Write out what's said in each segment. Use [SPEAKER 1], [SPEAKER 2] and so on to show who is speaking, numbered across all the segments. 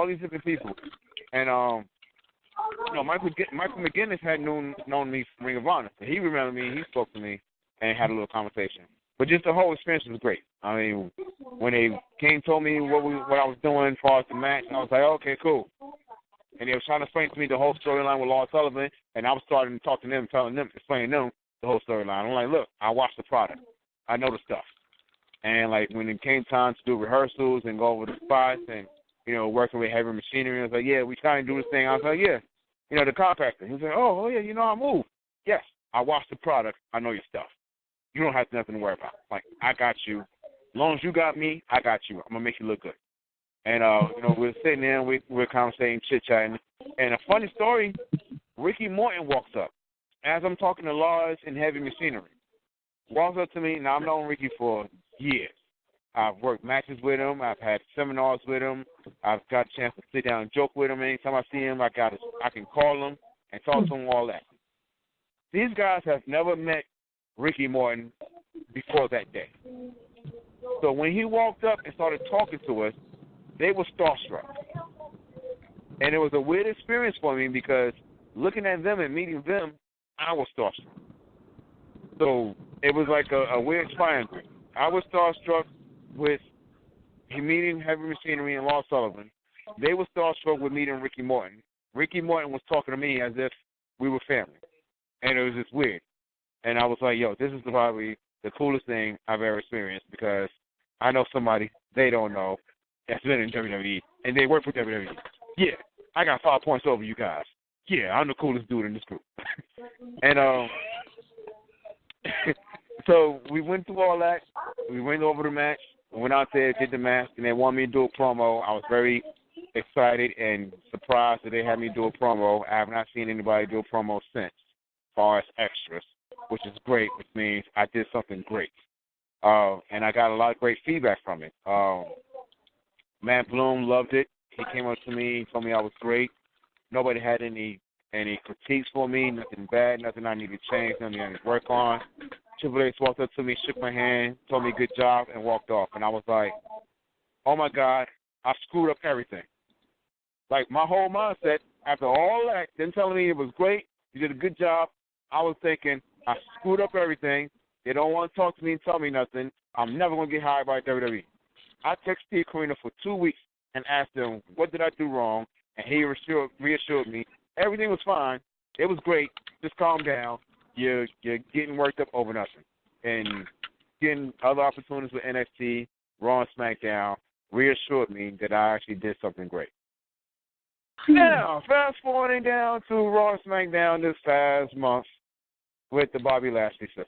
[SPEAKER 1] all these different people. And, Michael McGinnis had known me from Ring of Honor. So he remembered me, he spoke to me, and had a little conversation. But just the whole experience was great. I mean, when they told me what I was doing as far as the match, I was like, okay, cool. And they were trying to explain to me the whole storyline with Lars Sullivan, and I was starting to talk to them, explaining them the whole storyline. I'm like, look, I watched the product. I know the stuff. And, like, when it came time to do rehearsals and go over the spots and, working with heavy machinery, I was like, yeah, we trying to do this thing. I was like, yeah, the contractor. He was like, oh, yeah, I move. Yes, I watched the product. I know your stuff. You don't have nothing to worry about. Like, I got you. As long as you got me, I got you. I'm going to make you look good. And, we're sitting there, and we're conversating, chit-chatting. And a funny story, Ricky Morton walks up. As I'm talking to Lars in heavy machinery, walks up to me. Now, I've known Ricky for years. I've worked matches with him. I've had seminars with him. I've got a chance to sit down and joke with him. Anytime I see him, I can call him and talk to him, all that. These guys have never met Ricky Morton before that day. So when he walked up and started talking to us, they were starstruck. And it was a weird experience for me because looking at them and meeting them, I was starstruck. So it was like a weird triangle. I was starstruck with meeting Heavy Machinery and Lars Sullivan. They were starstruck with meeting Ricky Morton. Ricky Morton was talking to me as if we were family. And it was just weird. And I was like, yo, this is probably the coolest thing I've ever experienced because I know somebody they don't know that's been in WWE, and they work for WWE. Yeah, I got 5 points over you guys. Yeah, I'm the coolest dude in this group. And so we went through all that. We went over the match. We went out there, did the match, and they wanted me to do a promo. I was very excited and surprised that they had me do a promo. I have not seen anybody do a promo since, as far as extras, which is great, which means I did something great. And I got a lot of great feedback from it. Matt Bloom loved it. He came up to me, told me I was great. Nobody had any critiques for me, nothing bad, nothing I need to change, nothing I need to work on. Triple H walked up to me, shook my hand, told me good job, and walked off. And I was like, oh, my God, I screwed up everything. Like, my whole mindset, after all that, them telling me it was great, you did a good job, I was thinking, I screwed up everything. They don't want to talk to me and tell me nothing. I'm never going to get hired by WWE. I texted Steve Corino for 2 weeks and asked him, what did I do wrong? And he reassured me everything was fine. It was great. Just calm down. You're getting worked up over nothing. And getting other opportunities with NXT, Raw and SmackDown reassured me that I actually did something great. Now, fast forwarding down to Raw and SmackDown this past month with the Bobby Lashley sister.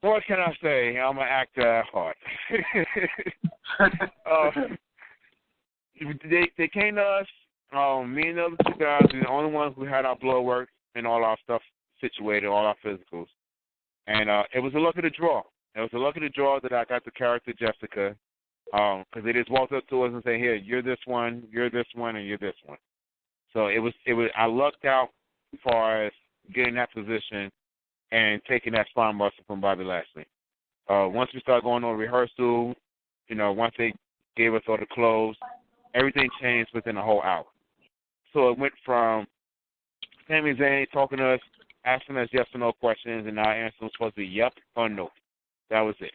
[SPEAKER 1] What can I say? I'm an actor at heart. They came to us. Me and the other 2 guys were the only ones who had our blood work and all our stuff situated, all our physicals. And it was a luck of the draw. It was a luck of the draw that I got the character Jessica because they just walked up to us and said, here, you're this one, and you're this one. So it was. I lucked out as far as getting that position and taking that spine buster from Bobby Lashley. Once we started going on rehearsal, once they gave us all the clothes, everything changed within a whole hour. So it went from Sami Zayn talking to us, asking us yes or no questions, and our answer was supposed to be yep or no. That was it.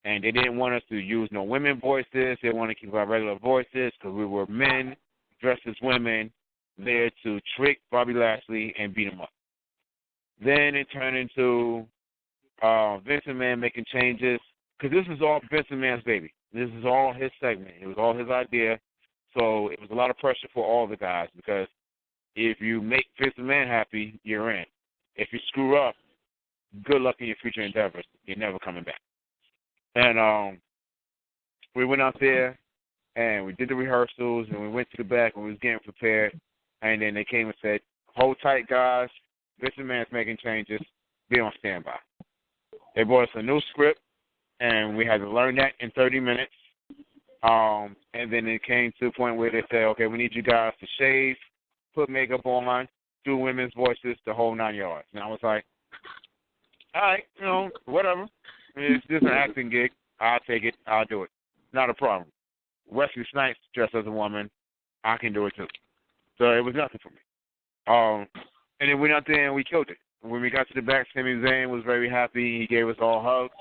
[SPEAKER 1] And they didn't want us to use no women voices. They wanted to keep our regular voices because we were men dressed as women there to trick Bobby Lashley and beat him up. Then it turned into Vince McMahon making changes because this is all Vince McMahon's baby. This is all his segment. It was all his idea. So it was a lot of pressure for all the guys because if you make Vince McMahon happy, you're in. If you screw up, good luck in your future endeavors. You're never coming back. And we went out there and we did the rehearsals and we went to the back and we was getting prepared. And then they came and said, hold tight, guys. Vince McMahon's making changes. Be on standby. They brought us a new script, and we had to learn that in 30 minutes. And then it came to the point where they said, okay, we need you guys to shave, put makeup on, do women's voices, the whole 9 yards. And I was like, all right, whatever. It's just an acting gig. I'll take it. I'll do it. Not a problem. Wesley Snipes dressed as a woman, I can do it too. So it was nothing for me. And then we went out there and we killed it. When we got to the back, Sami Zayn was very happy. He gave us all hugs.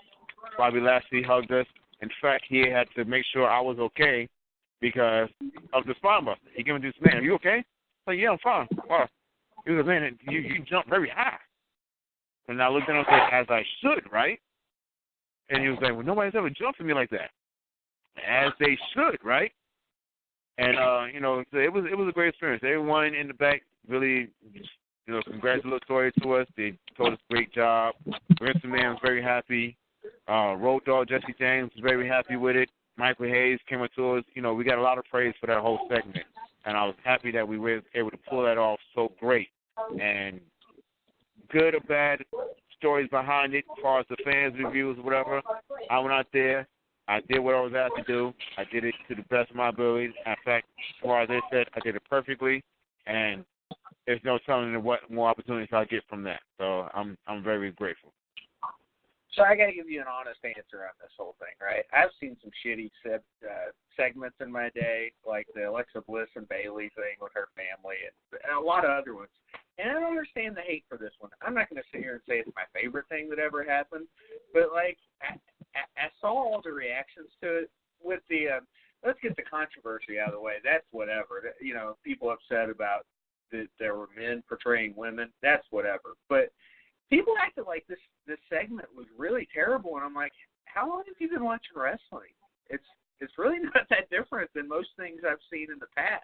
[SPEAKER 1] Bobby Lashley hugged us. In fact, he had to make sure I was okay because of the spine buster. He gave me this, man, are you okay? I'm like, yeah, I'm fine. Wow. He was like, man, you jumped very high. And I looked at him and said, as I should, right? And he was like, well, nobody's ever jumped at me like that. As they should, right? And, so it was a great experience. Everyone in the back really, congratulatory to us. They told us great job. Vince McMahon was very happy. Road Dogg Jesse James was very happy with it. Michael Hayes came up to us. We got a lot of praise for that whole segment. And I was happy that we were able to pull that off so great. And good or bad stories behind it as far as the fans' reviews or whatever, I went out there. I did what I was asked to do. I did it to the best of my ability. In fact, as far as they said, I did it perfectly. And there's no telling what more opportunities I get from that. So I'm very grateful.
[SPEAKER 2] So I got to give you an honest answer on this whole thing, right? I've seen some shitty segments in my day, like the Alexa Bliss and Bailey thing with her family, and a lot of other ones. And I don't understand the hate for this one. I'm not going to sit here and say it's my favorite thing that ever happened, but I saw all the reactions to it with the let's get the controversy out of the way. That's whatever. People upset about that there were men portraying women. That's whatever. But people acted like this segment was really terrible, and I'm like, how long have you been watching wrestling? It's really not that different than most things I've seen in the past.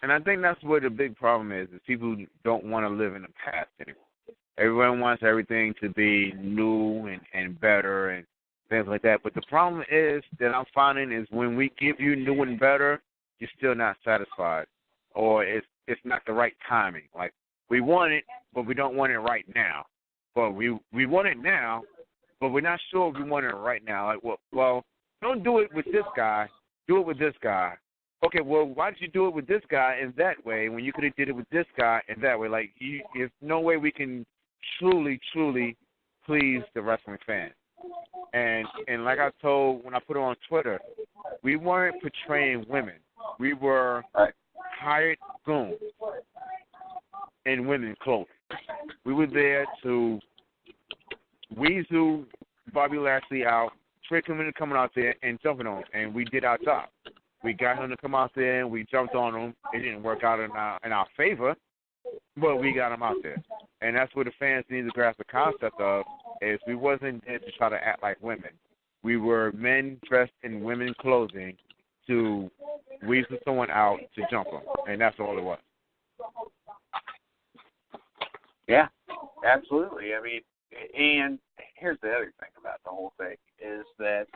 [SPEAKER 1] And I think that's where the big problem is people don't want to live in the past anymore. Everyone wants everything to be new and better and things like that. But the problem is that I'm finding is when we give you new and better, you're still not satisfied, or it's not the right timing. Like, we want it, but we don't want it right now. But we want it now, but we're not sure if we want it right now. Like, well, don't do it with this guy. Do it with this guy. Okay, well, why did you do it with this guy in that way when you could have did it with this guy in that way? Like, there's no way we can truly please the wrestling fan. And like I told when I put it on Twitter, we weren't portraying women. We were hired goons in women's clothing. We were there to weasel Bobby Lashley out, trick him into coming out there and jumping on him, and we did our job. We got him to come out there, and we jumped on him. It didn't work out in our favor, but we got him out there. And that's what the fans need to grasp the concept of, is we wasn't there to try to act like women. We were men dressed in women's clothing to weasel someone out to jump them, and that's all it was.
[SPEAKER 2] Yeah, absolutely. I mean, and here's the other thing about the whole thing is that,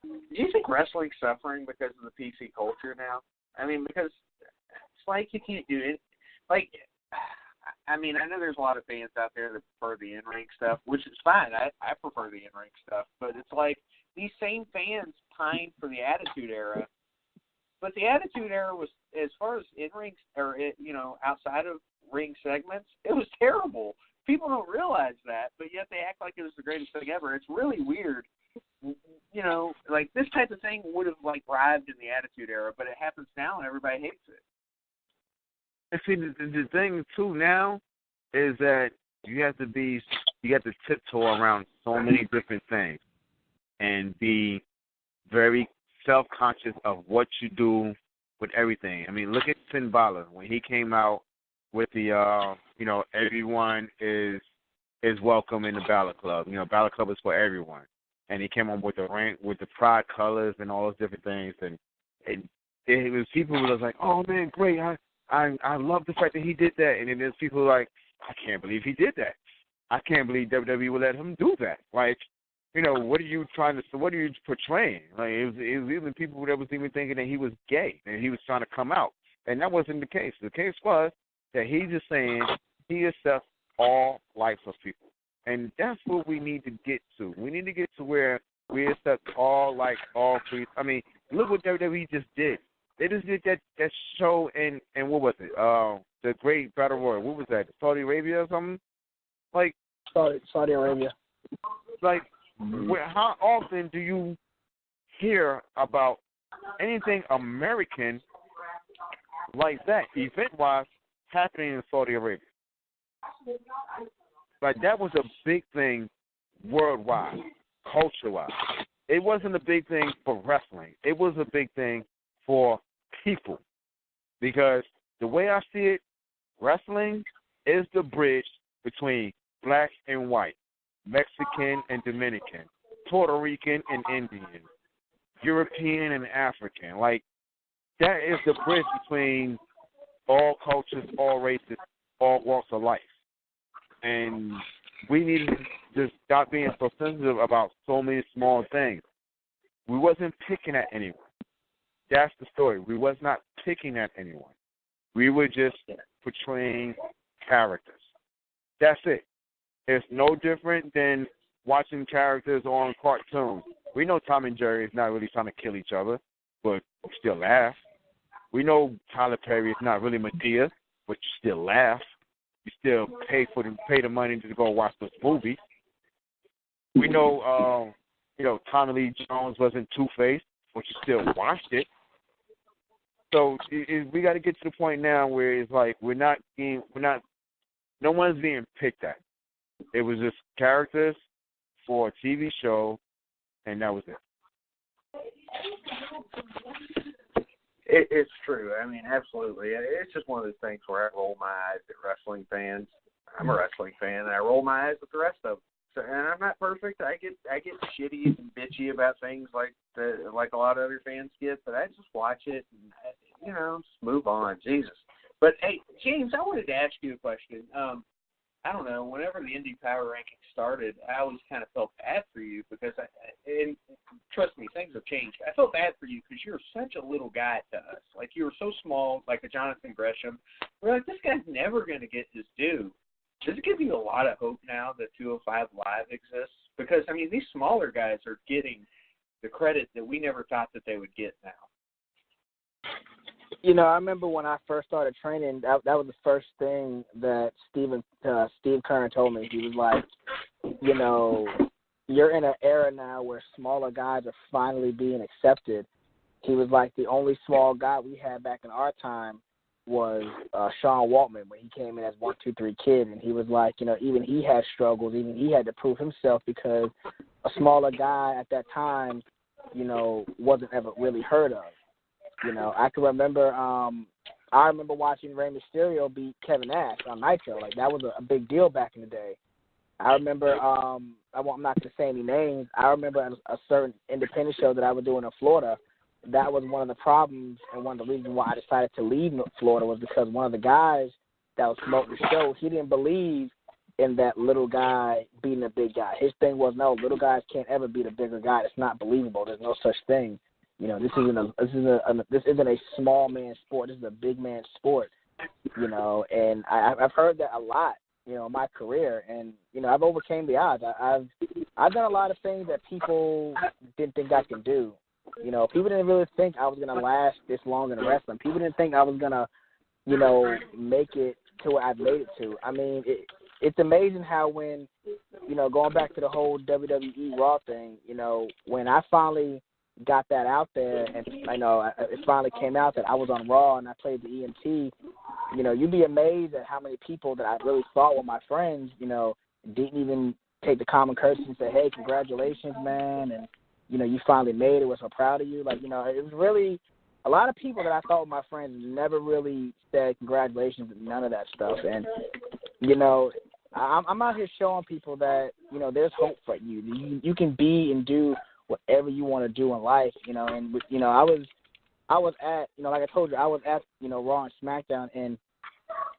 [SPEAKER 2] do you think wrestling's suffering because of the PC culture now? I mean, because it's like you can't do it. Like, I mean, I know there's a lot of fans out there that prefer the in-ring stuff, which is fine. I prefer the in-ring stuff. But it's like these same fans pined for the Attitude Era. But the Attitude Era was, as far as in-ring or, outside of ring segments, it was terrible. People don't realize that, but yet they act like it was the greatest thing ever. It's really weird. Like this type of thing would have thrived in the Attitude Era, but it happens now and everybody hates it.
[SPEAKER 1] And see, the thing too now is that you have to tiptoe around so many different things and be very self-conscious of what you do with everything. I mean, look at Finn Balor when he came out with the everyone is welcome in the Balor Club. Balor Club is for everyone. And he came on with the pride colors and all those different things, and it was people who was like, "Oh man, great! I love the fact that he did that." And then there's people like, "I can't believe he did that. I can't believe WWE would let him do that." Like, what are you portraying? Like, it was even people that was even thinking that he was gay and he was trying to come out, and that wasn't the case. The case was that he's just saying he accepts all lives of people. And that's what we need to get to. We need to get to where we accept all free. I mean, look what WWE just did. They just did that show in what was it? The Great Battle Royal. What was that? Saudi Arabia or something? Like
[SPEAKER 3] Saudi Arabia.
[SPEAKER 1] Like, how often do you hear about anything American like that, event-wise, happening in Saudi Arabia. Like, that was a big thing worldwide, culture-wise. It wasn't a big thing for wrestling. It was a big thing for people. Because the way I see it, wrestling is the bridge between black and white, Mexican and Dominican, Puerto Rican and Indian, European and African. Like, that is the bridge between all cultures, all races, all walks of life. And we need to just stop being so sensitive about so many small things. We wasn't picking at anyone. That's the story. We was not picking at anyone. We were just portraying characters. That's it. It's no different than watching characters on cartoons. We know Tom and Jerry is not really trying to kill each other, but we still laugh. We know Tyler Perry is not really Medea, but you still laugh. You still pay the money to go watch those movies. We know, Tommy Lee Jones wasn't Two-Face, but you still watched it. So we got to get to the point now where it's like no one's being picked at. It was just characters for a TV show, and that was it.
[SPEAKER 2] It's true. I mean, absolutely. It's just one of those things where I roll my eyes at wrestling fans. I'm a wrestling fan, and I roll my eyes at the rest of them. So, and I'm not perfect. I get shitty and bitchy about things like a lot of other fans get, but I just watch it and just move on. Jesus. But hey, James, I wanted to ask you a question. I don't know. Whenever the Indie Power Rankings started, I always kind of felt bad for you because, and trust me, things have changed. I felt bad for you because you're such a little guy to us. Like, you were so small, like a Jonathan Gresham. We're like, this guy's never going to get his due. Does it give you a lot of hope now that 205 Live exists? Because, I mean, these smaller guys are getting the credit that we never thought that they would get now.
[SPEAKER 3] I remember when I first started training, that was the first thing that Steve Kern told me. He was like, you're in an era now where smaller guys are finally being accepted. He was like, the only small guy we had back in our time was Sean Waltman when he came in as 1-2-3 Kid, and he was like, even he had struggles, even he had to prove himself because a smaller guy at that time, wasn't ever really heard of. I can remember I remember watching Rey Mysterio beat Kevin Nash on Nitro. Like, that was a big deal back in the day. I remember I'm not going to say any names. I remember a certain independent show that I was doing in Florida. That was one of the problems and one of the reasons why I decided to leave Florida was because one of the guys that was promoting the show, he didn't believe in that little guy beating a big guy. His thing was, no, little guys can't ever beat a bigger guy. It's not believable. There's no such thing. This isn't a small man sport. This is a big man sport. And I've heard that a lot. In my career, and I've overcame the odds. I've done a lot of things that people didn't think I could do. People didn't really think I was gonna last this long in wrestling. People didn't think I was gonna, make it to where I've made it to. I mean, it's amazing how when, going back to the whole WWE Raw thing, when I finally got that out there, and it finally came out that I was on Raw and I played the EMT. You'd be amazed at how many people that I really thought were my friends, didn't even take the common courtesy and say, hey, congratulations, man, and you finally made it. We're so proud of you. Like, it was really a lot of people that I thought were my friends never really said congratulations and none of that stuff. And I'm out here showing people that there's hope for you. You can be and do whatever you want to do in life, and I was at, like I told you, I was at, Raw and SmackDown, and,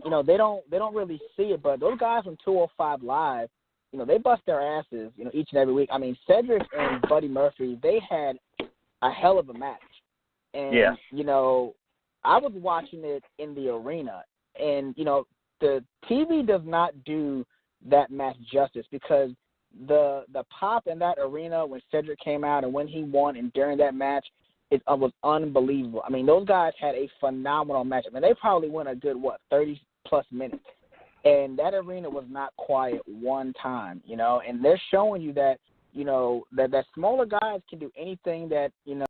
[SPEAKER 3] they don't really see it, but those guys from 205 Live, they bust their asses, each and every week. I mean, Cedric and Buddy Murphy, they had a hell of a match. And,
[SPEAKER 2] yeah.
[SPEAKER 3] I was watching it in the arena, and, the TV does not do that match justice because the pop in that arena when Cedric came out and when he won and during that match, it was unbelievable. I mean, those guys had a phenomenal match. I mean, they probably went a good, 30-plus minutes. And that arena was not quiet one time, and they're showing you that, you know, that smaller guys can do anything that, you know,